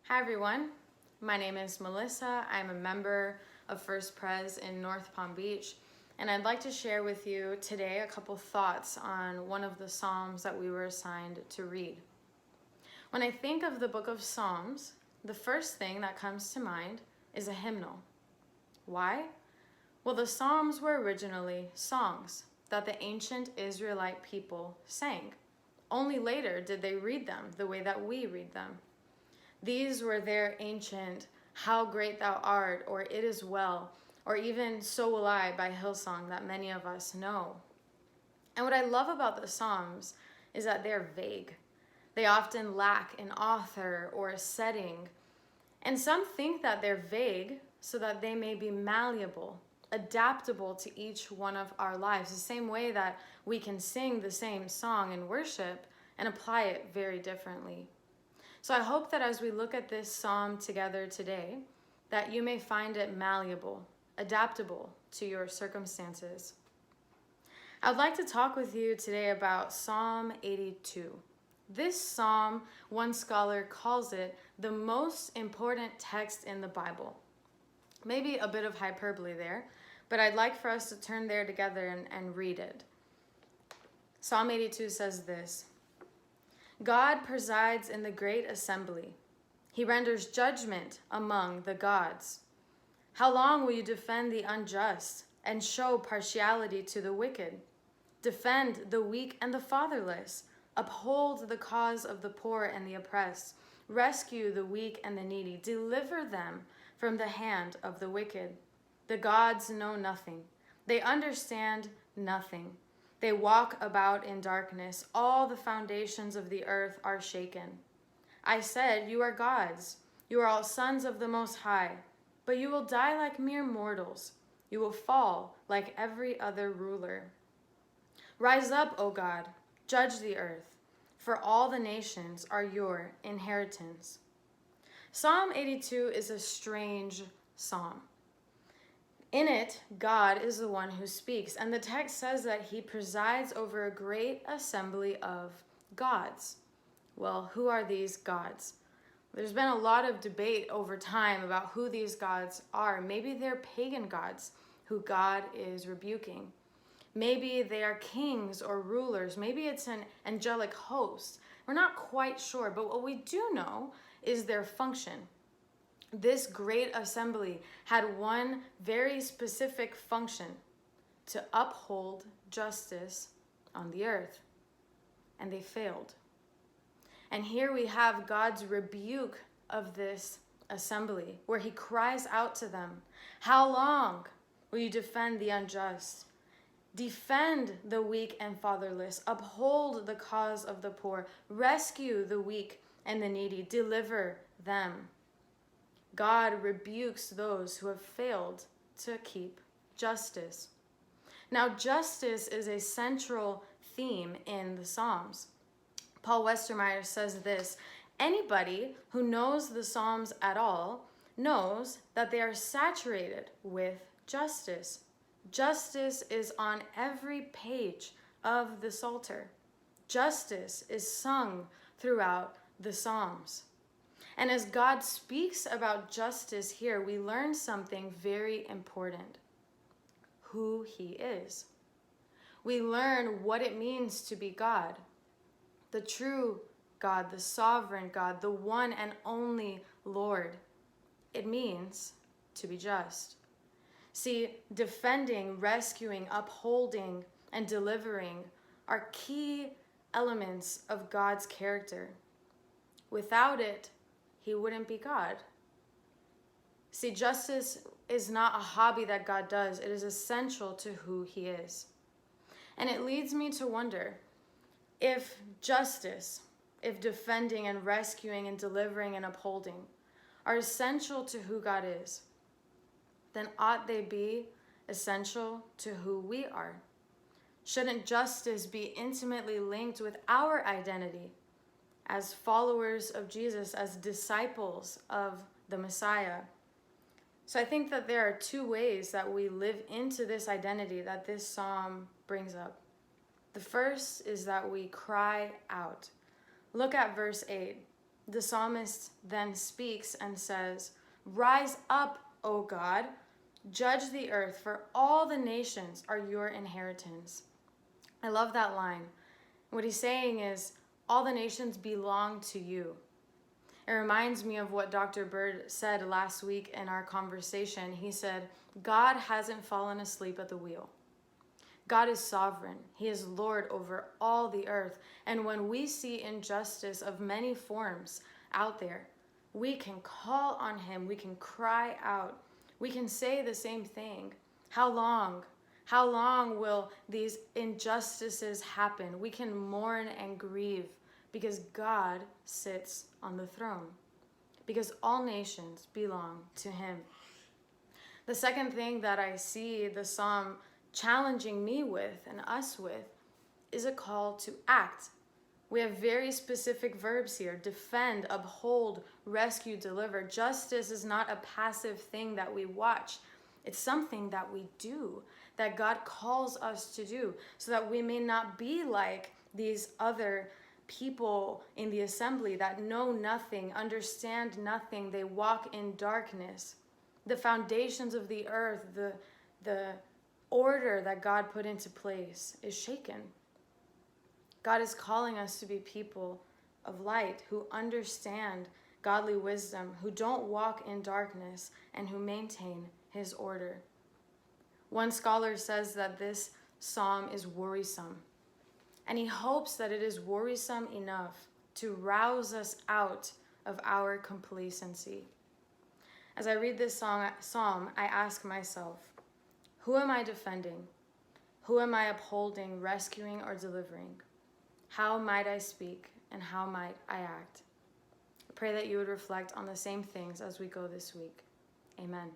Hi everyone, my name is Melissa. I'm a member of First Pres in North Palm Beach, and I'd like to share with you today a couple thoughts on one of the Psalms that we were assigned to read. When I think of the book of Psalms, the first thing that comes to mind is a hymnal. Why? Well, the Psalms were originally songs that the ancient Israelite people sang. Only later did they read them the way that we read them. These were their ancient "How Great Thou Art" or "It Is Well," or even "So Will I" by Hillsong that many of us know. And what I love about the Psalms is that they're vague. They often lack an author or a setting. And some think that they're vague so that they may be malleable, adaptable to each one of our lives, the same way that we can sing the same song in worship and apply it very differently. So I hope that as we look at this psalm together today, that you may find it malleable, adaptable to your circumstances. I'd like to talk with you today about Psalm 82. This psalm, one scholar calls it the most important text in the Bible. Maybe a bit of hyperbole there, but I'd like for us to turn there together and read it. Psalm 82 says this: God presides in the great assembly. He renders judgment among the gods. How long will you defend the unjust and show partiality to the wicked? Defend the weak and the fatherless. Uphold the cause of the poor and the oppressed. Rescue the weak and the needy. Deliver them from the hand of the wicked. The gods know nothing. They understand nothing. They walk about in darkness. All the foundations of the earth are shaken. I said, you are gods. You are all sons of the Most High. But you will die like mere mortals. You will fall like every other ruler. Rise up, O God. Judge the earth. For all the nations are your inheritance. Psalm 82 is a strange psalm. In it, God is the one who speaks, and the text says that he presides over a great assembly of gods. Well, who are these gods? There's been a lot of debate over time about who these gods are. Maybe they're pagan gods who God is rebuking. Maybe they are kings or rulers. Maybe it's an angelic host. We're not quite sure, but what we do know is their function. This great assembly had one very specific function: to uphold justice on the earth. And they failed. And here we have God's rebuke of this assembly, where he cries out to them, how long will you defend the unjust? Defend the weak and fatherless. Uphold the cause of the poor. Rescue the weak and the needy. Deliver them. God rebukes those who have failed to keep justice. Now, justice is a central theme in the Psalms. Paul Westermeyer says this: anybody who knows the Psalms at all knows that they are saturated with justice. Justice is on every page of the Psalter. Justice is sung throughout the Psalms. And as God speaks about justice here, we learn something very important: who he is. We learn what it means to be God, the true God, the sovereign God, the one and only Lord. It means to be just. See, defending, rescuing, upholding, and delivering are key elements of God's character. Without it, he wouldn't be God. See, justice is not a hobby that God does. It is essential to who he is. And it leads me to wonder, if justice, if defending and rescuing and delivering and upholding are essential to who God is, then ought they be essential to who we are? Shouldn't justice be intimately linked with our identity as followers of Jesus, as disciples of the Messiah? So I think that there are two ways that we live into this identity that this psalm brings up. The first is that we cry out. Look at verse 8. the psalmist then speaks and says, "Rise up, O God, judge the earth, for all the nations are your inheritance." I love that line. What he's saying is, all the nations belong to you. It reminds me of what Dr. Bird said last week in our conversation. He said, God hasn't fallen asleep at the wheel. God is sovereign. He is Lord over all the earth. And when we see injustice of many forms out there, we can call on him. We can cry out. We can say the same thing. How long? How long will these injustices happen? We can mourn and grieve because God sits on the throne, because all nations belong to him. The second thing that I see the psalm challenging me with and us with is a call to act. We have very specific verbs here: defend, uphold, rescue, deliver. Justice is not a passive thing that we watch. It's something that we do, that God calls us to do, so that we may not be like these other people in the assembly that know nothing, understand nothing. They walk in darkness. The foundations of the earth, the order that God put into place is shaken. God is calling us to be people of light who understand godly wisdom, who don't walk in darkness, and who maintain his order. One scholar says that this psalm is worrisome, and he hopes that it is worrisome enough to rouse us out of our complacency. As I read this psalm, I ask myself, who am I defending? Who am I upholding, rescuing, or delivering? How might I speak, and how might I act? I pray that you would reflect on the same things as we go this week. Amen.